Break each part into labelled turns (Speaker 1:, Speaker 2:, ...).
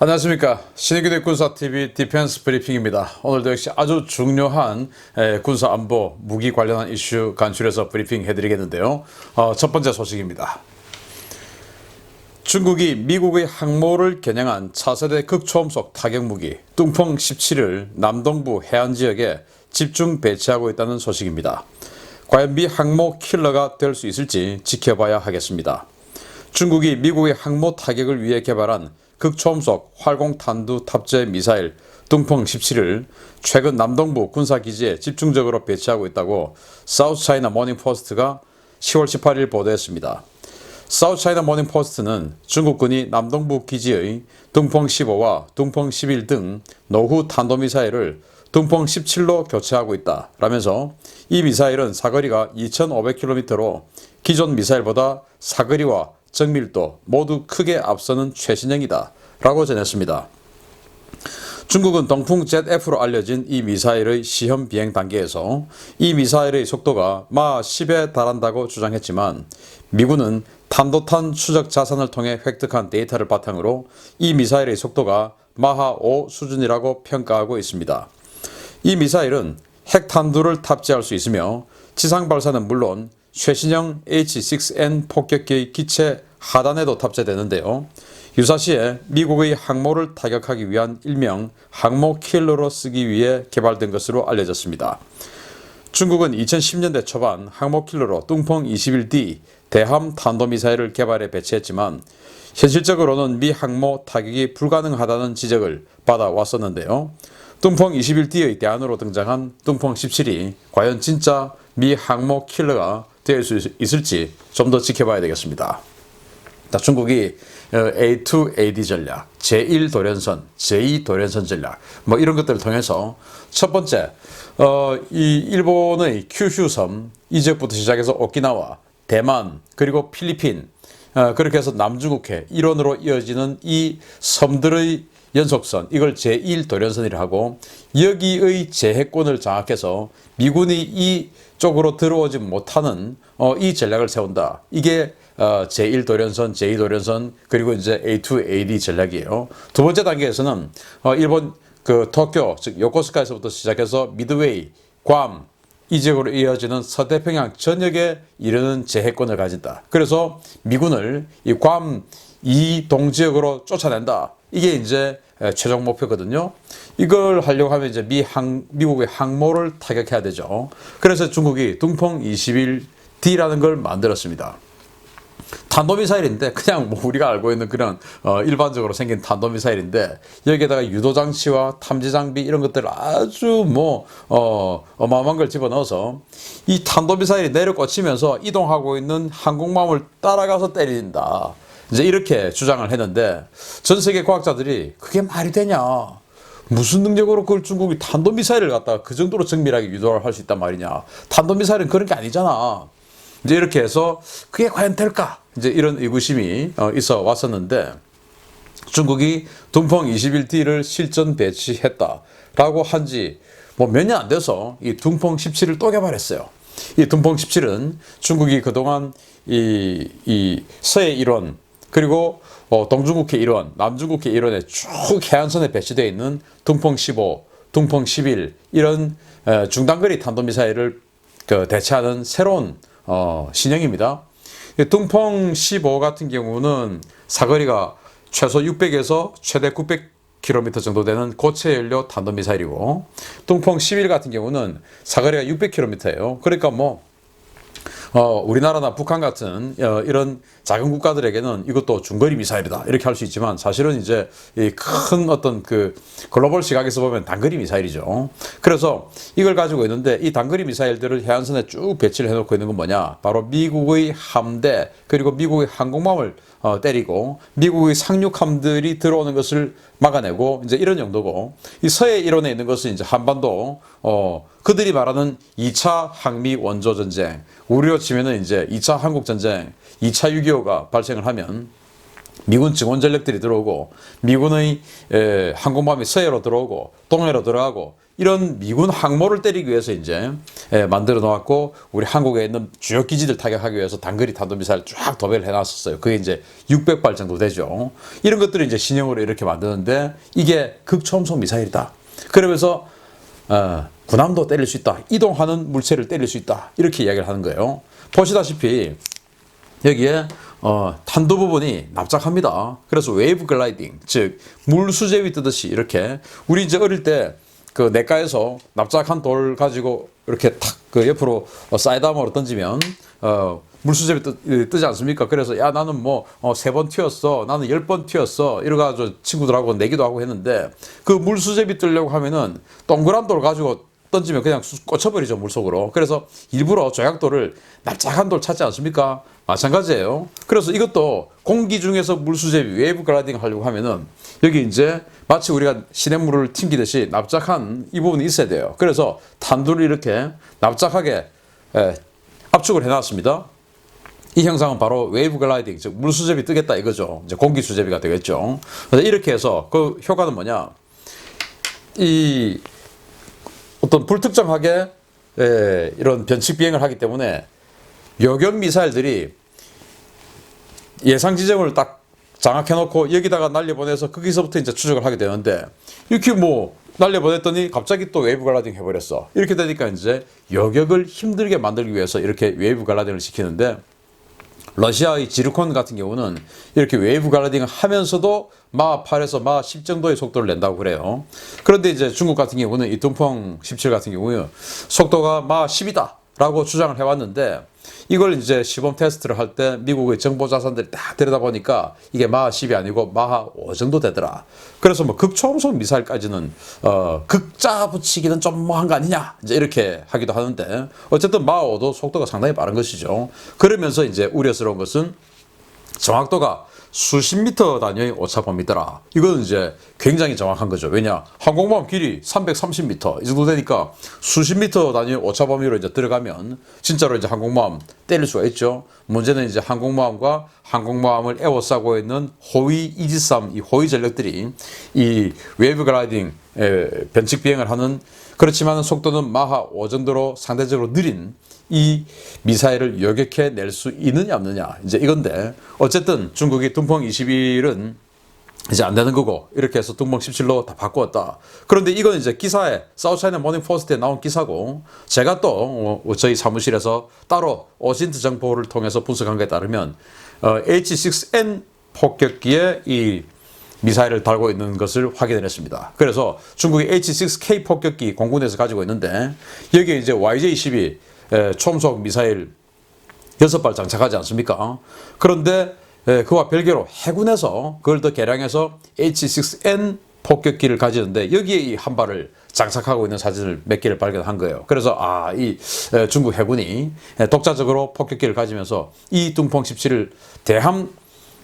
Speaker 1: 안녕하십니까. 신의균의 군사TV 디펜스 브리핑입니다. 오늘도 역시 아주 중요한 군사안보 무기 관련한 이슈 간추려서 브리핑 해드리겠는데요. 첫 번째 소식입니다. 중국이 미국의 항모를 겨냥한 차세대 극초음속 타격무기 뚱펑 17을 남동부 해안지역에 집중 배치하고 있다는 소식입니다. 과연 미 항모 킬러가 될 수 있을지 지켜봐야 하겠습니다. 중국이 미국의 항모 타격을 위해 개발한 극초음속 활공탄두 탑재 미사일 뚱펑 17을 최근 남동부 군사기지에 집중적으로 배치하고 있다고 사우스차이나 모닝포스트가 10월 18일 보도했습니다. 사우스차이나 모닝포스트는 중국군이 남동부 기지의 뚱펑 15와 뚱펑 11 등 노후 탄도미사일을 뚱펑 17로 교체하고 있다 라면서 이 미사일은 사거리가 2500km로 기존 미사일보다 사거리와 정밀도 모두 크게 앞서는 최신형이다 라고 전했습니다. 중국은 동풍 ZF로 알려진 이 미사일의 시험 비행 단계에서 이 미사일의 속도가 마 10에 달한다고 주장했지만 미군은 탄도탄 추적 자산을 통해 획득한 데이터를 바탕으로 이 미사일의 속도가 마하 5 수준이라고 평가하고 있습니다. 이 미사일은 핵탄두를 탑재할 수 있으며 지상 발사는 물론 최신형 H-6N 폭격기 기체 하단에도 탑재되는데요. 유사시에 미국의 항모를 타격하기 위한 일명 항모 킬러로 쓰기 위해 개발된 것으로 알려졌습니다. 중국은 2010년대 초반 항모 킬러로 뚱펑 21D 대함 탄도미사일을 개발해 배치했지만 현실적으로는 미 항모 타격이 불가능하다는 지적을 받아왔었는데요. 뚱펑 21D의 대안으로 등장한 뚱펑 17이 과연 진짜 미 항모 킬러가 될 수 있을지 좀 더 지켜봐야 되겠습니다. 중국이 A2AD 전략, 제1도련선, 제2도련선 전략 뭐 이런 것들을 통해서 첫 번째 이 일본의 큐슈섬 이 지역부터 시작해서 오키나와, 대만 그리고 필리핀 그렇게 해서 남중국해 일원으로 이어지는 이 섬들의 연속선 이걸 제1도련선이라 하고 여기의 제해권을 장악해서 미군이 이쪽으로 들어오지 못하는 이 전략을 세운다. 이게 제1도련선, 제2도련선 그리고 이제 A2AD 전략이에요. 두 번째 단계에서는 일본 그 도쿄 즉 요코스카에서부터 시작해서 미드웨이, 괌 이 지역으로 이어지는 서태평양 전역에 이르는 제해권을 가진다. 그래서 미군을 이 괌 이 동지역으로 쫓아낸다. 이게 이제 최종 목표거든요. 이걸 하려고 하면 이제 미국의 항모를 타격해야 되죠. 그래서 중국이 뚱펑 21D라는 걸 만들었습니다. 탄도미사일인데 그냥 뭐 우리가 알고 있는 그런 일반적으로 생긴 탄도미사일인데 여기에다가 유도장치와 탐지장비 이런 것들을 아주 어마어마한 걸 집어넣어서 이 탄도미사일이 내려꽂히면서 이동하고 있는 항공모함을 따라가서 때린다. 이제 이렇게 주장을 했는데 전 세계 과학자들이 그게 말이 되냐. 무슨 능력으로 그걸 중국이 탄도미사일을 갖다가 그 정도로 정밀하게 유도를 할 수 있단 말이냐. 탄도미사일은 그런 게 아니잖아. 이제 이렇게 해서 그게 과연 될까? 이제 이런 의구심이 있어 왔었는데 중국이 뚱펑 21D를 실전 배치했다라고 한지 뭐 몇 년 안 돼서 이 뚱펑 17을 또 개발했어요. 이 뚱펑 17은 중국이 그동안 이 서해 일원 그리고 동중국해 일원, 남중국해 일원에 쭉 해안선에 배치되어 있는 뚱펑 15, 뚱펑 11 이런 중단거리 탄도미사일을 대체하는 새로운 신형입니다. 뚱펑 15 같은 경우는 사거리가 최소 600에서 최대 900km 정도 되는 고체 연료 탄도미사일이고 뚱펑 11 같은 경우는 사거리가 600km예요. 그러니까 우리나라나 북한 같은 이런 작은 국가들에게는 이것도 중거리 미사일이다 이렇게 할 수 있지만 사실은 이제 이 큰 어떤 그 글로벌 시각에서 보면 단거리 미사일이죠. 그래서 이걸 가지고 있는데 이 단거리 미사일들을 해안선에 쭉 배치를 해놓고 있는 건 뭐냐? 바로 미국의 함대 그리고 미국의 항공모함을 때리고 미국의 상륙함들이 들어오는 것을 막아내고 이제 이런 용도고 이 서해 일원에 있는 것은 이제 한반도 그들이 말하는 2차 항미 원조 전쟁 우리로 치면은 이제 2차 한국 전쟁 2차 6.25가 발생을 하면 미군 증원 전력들이 들어오고 미군의 항공모함이 서해로 들어오고 동해로 들어가고 이런 미군 항모를 때리기 위해서 이제 만들어 놓았고, 우리 한국에 있는 주요 기지들 타격하기 위해서 단거리 탄도미사일 쫙 도배를 해놨었어요. 그게 이제 600발 정도 되죠. 이런 것들을 이제 신형으로 이렇게 만드는데, 이게 극초음속 미사일이다. 그러면서 군함도 때릴 수 있다. 이동하는 물체를 때릴 수 있다. 이렇게 이야기를 하는 거예요. 보시다시피 여기에 탄도 부분이 납작합니다. 그래서 웨이브 글라이딩, 즉 물수제비 뜨듯이 이렇게, 우리 이제 어릴 때 그 냇가에서 납작한 돌 가지고 이렇게 탁 그 옆으로 사이드암으로 던지면 물수제비 뜨지 않습니까? 그래서 야, 나는 뭐 3번 튀었어, 나는 10번 튀었어, 이래가지고 친구들하고 내기도 하고 했는데, 그 물수제비 뜨려고 하면은 동그란 돌 가지고 던지면 그냥 꽂혀버리죠, 물속으로. 그래서 일부러 조약돌을 납작한 돌 찾지 않습니까? 마찬가지예요. 그래서 이것도 공기 중에서 물수제비, 웨이브 글라이딩 하려고 하면은 여기 이제 마치 우리가 시냇물을 튕기듯이 납작한 이 부분이 있어야 돼요. 그래서 탄두를 이렇게 납작하게 압축을 해놨습니다. 이 형상은 바로 웨이브 글라이딩, 즉 물수제비 뜨겠다 이거죠. 이제 공기 수제비가 되겠죠. 그래서 이렇게 해서 그 효과는 뭐냐? 이 어떤 불특정하게 이런 변칙 비행을 하기 때문에 요격 미사일들이 예상 지점을 딱 장악해놓고 여기다가 날려보내서 거기서부터 이제 추적을 하게 되는데, 이렇게 뭐 날려보냈더니 갑자기 또 웨이브 글라이딩 해버렸어. 이렇게 되니까 이제 요격을 힘들게 만들기 위해서 이렇게 웨이브 글라이딩을 시키는데, 러시아의 지르콘 같은 경우는 이렇게 웨이브 글라이딩을 하면서도 마 8에서 마 10 정도의 속도를 낸다고 그래요. 그런데 이제 중국 같은 경우는 이 둥펑 17 같은 경우에 속도가 마 10이다 라고 주장을 해왔는데, 이걸 이제 시범 테스트를 할 때 미국의 정보 자산들이 딱 들여다보니까 이게 마하 10이 아니고 마하 5 정도 되더라. 그래서 뭐 극초음속 미사일까지는 극자 붙이기는 좀 뭐한 거 아니냐, 이제 이렇게 하기도 하는데, 어쨌든 마하 5도 속도가 상당히 빠른 것이죠. 그러면서 이제 우려스러운 것은 정확도가 수십 미터 단위의 오차범위더라. 이거는 이제 굉장히 정확한 거죠. 왜냐, 항공모함 길이 330m 이 정도 되니까 수십 미터 단위의 오차범위로 이제 들어가면 진짜로 이제 항공모함 때릴 수가 있죠. 문제는 이제 항공모함과 항공모함을 에워싸고 있는 호위 이지스함, 이 호위 전력들이 이 웨이브 글라이딩 변칙 비행을 하는, 그렇지만 속도는 마하 5 정도로 상대적으로 느린 이 미사일을 요격해 낼 수 있느냐 없느냐, 이제 이건데, 어쨌든 중국이 둥펑 21은 이제 안 되는 거고, 이렇게 해서 둥펑 17로 다 바꾸었다. 그런데 이건 이제 기사에, 사우스차이나 모닝포스트에 나온 기사고, 제가 또 저희 사무실에서 따로 오신트 정보를 통해서 분석한 것에 따르면 H6N 폭격기에 이 미사일을 달고 있는 것을 확인을 했습니다. 그래서 중국이 H6K 폭격기 공군에서 가지고 있는데, 여기에 이제 YJ-12 초음속 미사일 6발 장착하지 않습니까? 그런데 그와 별개로 해군에서 그걸 더 개량해서 H6N 폭격기를 가지는데, 여기에 이 한 발을 장착하고 있는 사진을 몇 개를 발견한 거예요. 그래서 이 중국 해군이 독자적으로 폭격기를 가지면서 이 둥펑 17을 대함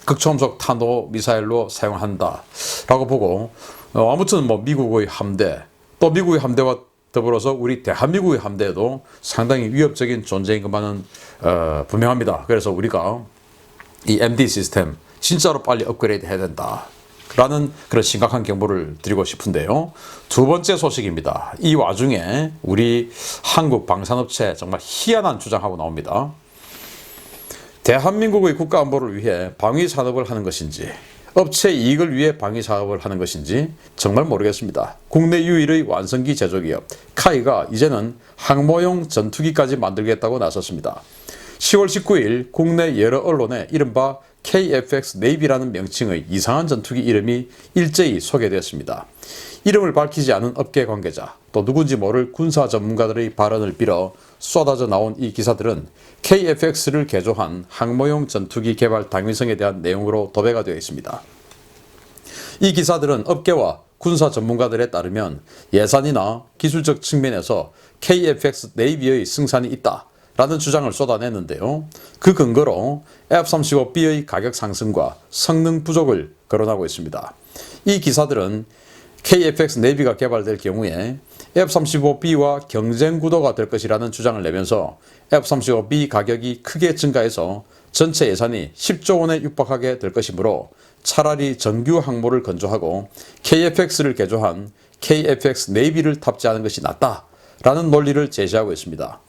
Speaker 1: 극초음속 탄도 미사일로 사용한다라고 보고, 아무튼 뭐 미국의 함대, 또 미국의 함대와 더불어서 우리 대한민국의 함대에도 상당히 위협적인 존재인 것만은 분명합니다. 그래서 우리가 이 MD 시스템 진짜로 빨리 업그레이드 해야 된다 라는 그런 심각한 경보를 드리고 싶은데요. 두 번째 소식입니다. 이 와중에 우리 한국 방산업체 정말 희한한 주장하고 나옵니다. 대한민국의 국가안보를 위해 방위산업을 하는 것인지, 업체 이익을 위해 방위사업을 하는 것인지 정말 모르겠습니다. 국내 유일의 완성기 제조기업 카이가 이제는 항모용 전투기까지 만들겠다고 나섰습니다. 10월 19일 국내 여러 언론에 이른바 KFX 네이비라는 명칭의 이상한 전투기 이름이 일제히 소개되었습니다. 이름을 밝히지 않은 업계 관계자, 또 누군지 모를 군사 전문가들의 발언을 빌어 쏟아져 나온 이 기사들은 KFX를 개조한 항모용 전투기 개발 당위성에 대한 내용으로 도배가 되어 있습니다. 이 기사들은 업계와 군사 전문가들에 따르면 예산이나 기술적 측면에서 KFX 네이비의 승산이 있다 라는 주장을 쏟아냈는데요. 그 근거로 F-35B의 가격 상승과 성능 부족을 거론하고 있습니다. 이 기사들은 KFX 네이비가 개발될 경우에 F-35B와 경쟁 구도가 될 것이라는 주장을 내면서 F-35B 가격이 크게 증가해서 전체 예산이 10조 원에 육박하게 될 것이므로 차라리 정규 항모를 건조하고 KFX를 개조한 KF-X 네이비를 탑재하는 것이 낫다라는 논리를 제시하고 있습니다.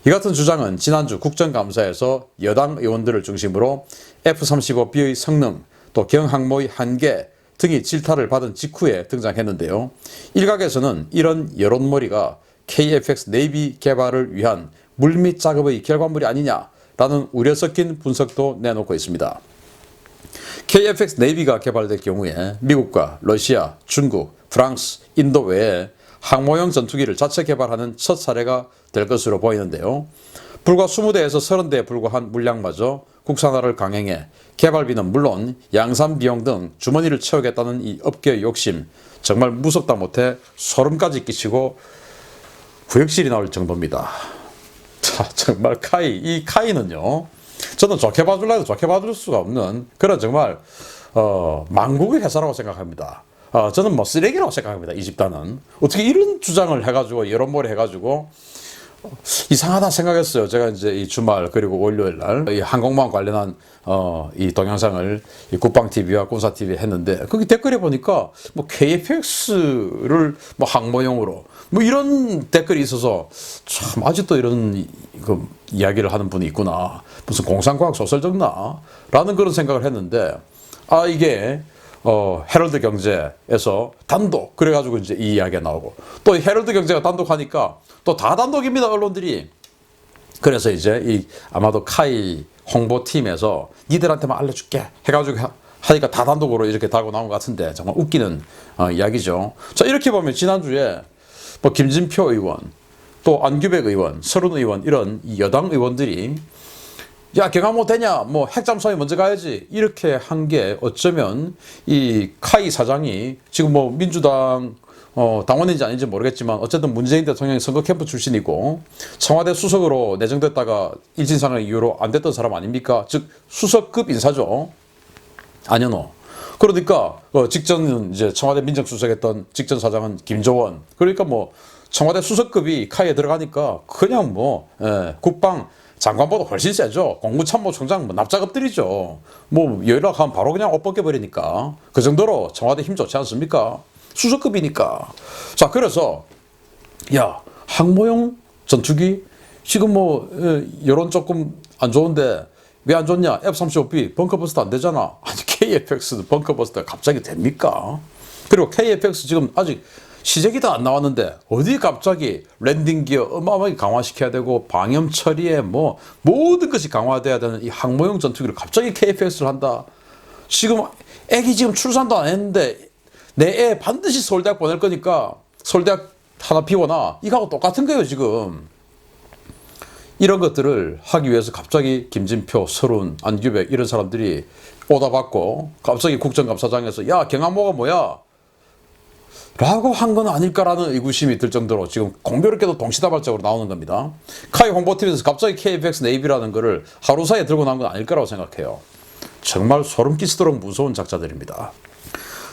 Speaker 1: 이 같은 주장은 지난주 국정감사에서 여당 의원들을 중심으로 F-35B의 성능, 또 경항모의 한계 등이 질타를 받은 직후에 등장했는데요. 일각에서는 이런 여론몰이가 KF-X 네이비 개발을 위한 물밑 작업의 결과물이 아니냐라는 우려 섞인 분석도 내놓고 있습니다. KF-X 네이비가 개발될 경우에 미국과 러시아, 중국, 프랑스, 인도 외에 항모형 전투기를 자체 개발하는 첫 사례가 될 것으로 보이는데요. 불과 20대에서 30대에 불과한 물량마저 국산화를 강행해 개발비는 물론 양산 비용 등 주머니를 채우겠다는 이 업계의 욕심, 정말 무섭다 못해 소름까지 끼치고 구역질이 나올 정도입니다. 자, 정말 이 카이는요, 저는 좋게 봐줄라 해도 좋게 봐줄 수가 없는 그런 정말 망국의 회사라고 생각합니다. 저는 뭐 쓰레기라고 생각합니다. 이 집단은 어떻게 이런 주장을 해가지고 여론몰이 해가지고 이상하다 생각했어요. 제가 이제 이 주말 그리고 월요일 날 이 항공모함 관련한 이 동영상을 이 국방 TV와 군사 TV 했는데 거기 댓글에 보니까 뭐 KF-X를 뭐 항모용으로 뭐 이런 댓글이 있어서 참 아직도 이런 그 이야기를 하는 분이 있구나. 무슨 공상과학 소설 적나? 라는 그런 생각을 했는데 이게 헤럴드 경제에서 단독 그래가지고 이제 이 이야기가 나오고 또 헤럴드 경제가 단독하니까 또 다 단독입니다, 언론들이. 그래서 이제 이 아마도 카이 홍보팀에서 니들한테만 알려줄게 해가지고 하니까 다 단독으로 이렇게 달고 나온 것 같은데 정말 웃기는 이야기죠. 자, 이렇게 보면 지난주에 뭐 김진표 의원 또 안규백 의원, 서른 의원 이런 여당 의원들이 야, 경항모 되냐? 뭐 핵잠수함이 먼저 가야지. 이렇게 한 게 어쩌면 이 카이 사장이 지금 뭐 민주당 당원인지 아닌지 모르겠지만 어쨌든 문재인 대통령이 선거 캠프 출신이고 청와대 수석으로 내정됐다가 일진상의 이유로 안 됐던 사람 아닙니까? 즉 수석급 인사죠. 안현호. 그러니까 직전은 이제 청와대 민정수석했던 직전 사장은 김조원. 그러니까 뭐 청와대 수석급이 카이에 들어가니까 그냥 뭐 국방 장관보다 훨씬 세죠. 공무참모총장 뭐 납작업들이죠. 뭐 연락하면 바로 그냥 옷 벗겨버리니까 그 정도로 청와대 힘 좋지 않습니까? 수석급이니까. 자, 그래서 야, 항모용 전투기 지금 뭐 여론 조금 안 좋은데 왜 안 좋냐? F-35B 벙커버스터 안 되잖아. 아니 KF-X 벙커버스터가 갑자기 됩니까? 그리고 KF-X 지금 아직 시제기도 안 나왔는데 어디 갑자기 랜딩 기어 어마어마하게 강화시켜야 되고 방염 처리에 뭐 모든 것이 강화돼야 되는 이 항모용 전투기를 갑자기 KF-X를 한다. 지금 애기 지금 출산도 안 했는데 내 애 반드시 서울대학 보낼 거니까 서울대학 하나 비워놔. 이거하고 똑같은 거예요 지금. 이런 것들을 하기 위해서 갑자기 김진표, 서른, 안규백 이런 사람들이 오다받고 갑자기 국정감사장에서 야, 경항모가 뭐야? 라고 한 건 아닐까라는 의구심이 들 정도로 지금 공교롭게도 동시다발적으로 나오는 겁니다. 카이 홍보팀에서 갑자기 KF-X 네이비라는 거를 하루 사이에 들고 나온 건 아닐 거라고 생각해요. 정말 소름 끼치도록 무서운 작자들입니다.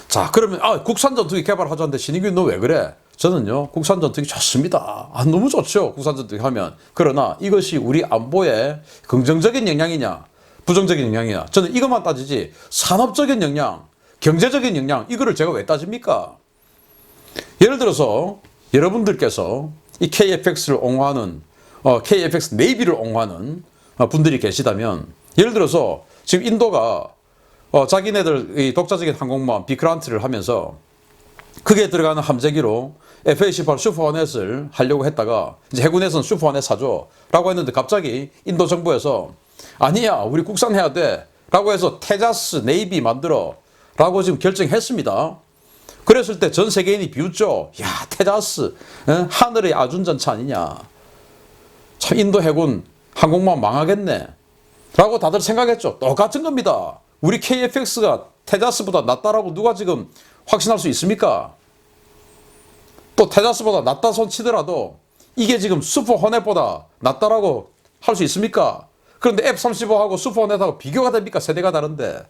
Speaker 1: 자, 그러면 국산 전투기 개발하자는데 신인규 너 왜 그래? 저는요, 국산 전투기 좋습니다. 너무 좋죠, 국산 전투기 하면. 그러나 이것이 우리 안보에 긍정적인 영향이냐 부정적인 영향이냐, 저는 이것만 따지지 산업적인 영향, 경제적인 영향 이거를 제가 왜 따집니까? 예를 들어서 여러분들께서 이 KF-X를 옹호하는 KF-X 네이비를 옹호하는 분들이 계시다면, 예를 들어서 지금 인도가 자기네들 이 독자적인 항공모함 비크란트를 하면서 그게 들어가는 함재기로 F-18 슈퍼호넷을 하려고 했다가 이제 해군에서는 슈퍼호넷 사줘 라고 했는데 갑자기 인도 정부에서 아니야, 우리 국산해야 돼 라고 해서 테자스 네이비 만들어 라고 지금 결정했습니다. 그랬을 때 전 세계인이 비웃죠. 야, 테자스 하늘의 아준전차 아니냐. 참 인도 해군 항공모함 망하겠네 라고 다들 생각했죠. 똑같은 겁니다. 우리 KF-X가 테자스보다 낫다라고 누가 지금 확신할 수 있습니까? 또 테자스보다 낫다 손 치더라도 이게 지금 슈퍼 호넷보다 낫다라고 할 수 있습니까? 그런데 F-35하고 슈퍼 호넷하고 비교가 됩니까? 세대가 다른데.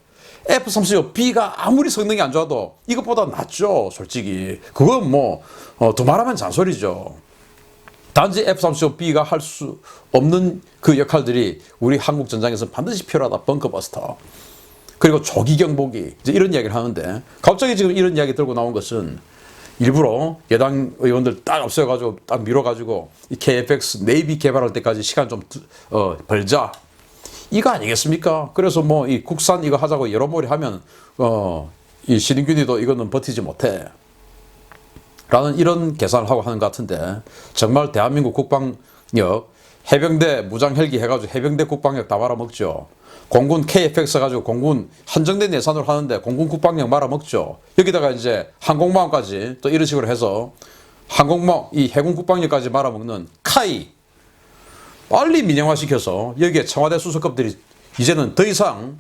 Speaker 1: F-35B가 아무리 성능이 안 좋아도 이것보다 낫죠, 솔직히. 그건 뭐 두말하면 잔소리죠. 단지 F-35B가 할 수 없는 그 역할들이 우리 한국 전장에서 반드시 필요하다. 벙커버스터. 그리고 조기 경보기. 이제 이런 이야기를 하는데 갑자기 지금 이런 이야기 들고 나온 것은 일부러 여당 의원들 딱 없애가지고 딱 밀어가지고 이 KFX 네이비 개발할 때까지 시간 좀 벌자. 이거 아니겠습니까? 그래서 뭐 이 국산 이거 하자고 여러모리 하면 이 신인균이도 이거는 버티지 못해. 라는 이런 계산을 하고 하는 것 같은데 정말 대한민국 국방력 해병대 무장 헬기 해가지고 해병대 국방력 다 말아먹죠. 공군 KFX 가지고 공군 한정된 예산으로 하는데 공군 국방력 말아먹죠. 여기다가 이제 항공모함까지 또 이런 식으로 해서 항공모 이 해군 국방력까지 말아먹는 카이 빨리 민영화시켜서 여기에 청와대 수석급들이 이제는 더 이상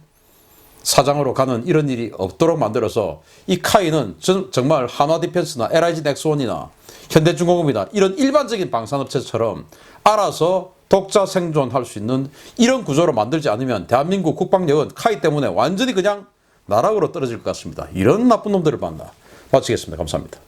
Speaker 1: 사장으로 가는 이런 일이 없도록 만들어서 이 카이는 정말 한화디펜스나 LIG 넥스원이나 현대중공업이나 이런 일반적인 방산업체처럼 알아서 독자 생존할 수 있는 이런 구조로 만들지 않으면 대한민국 국방력은 카이 때문에 완전히 그냥 나락으로 떨어질 것 같습니다. 이런 나쁜 놈들을 만나. 마치겠습니다. 감사합니다.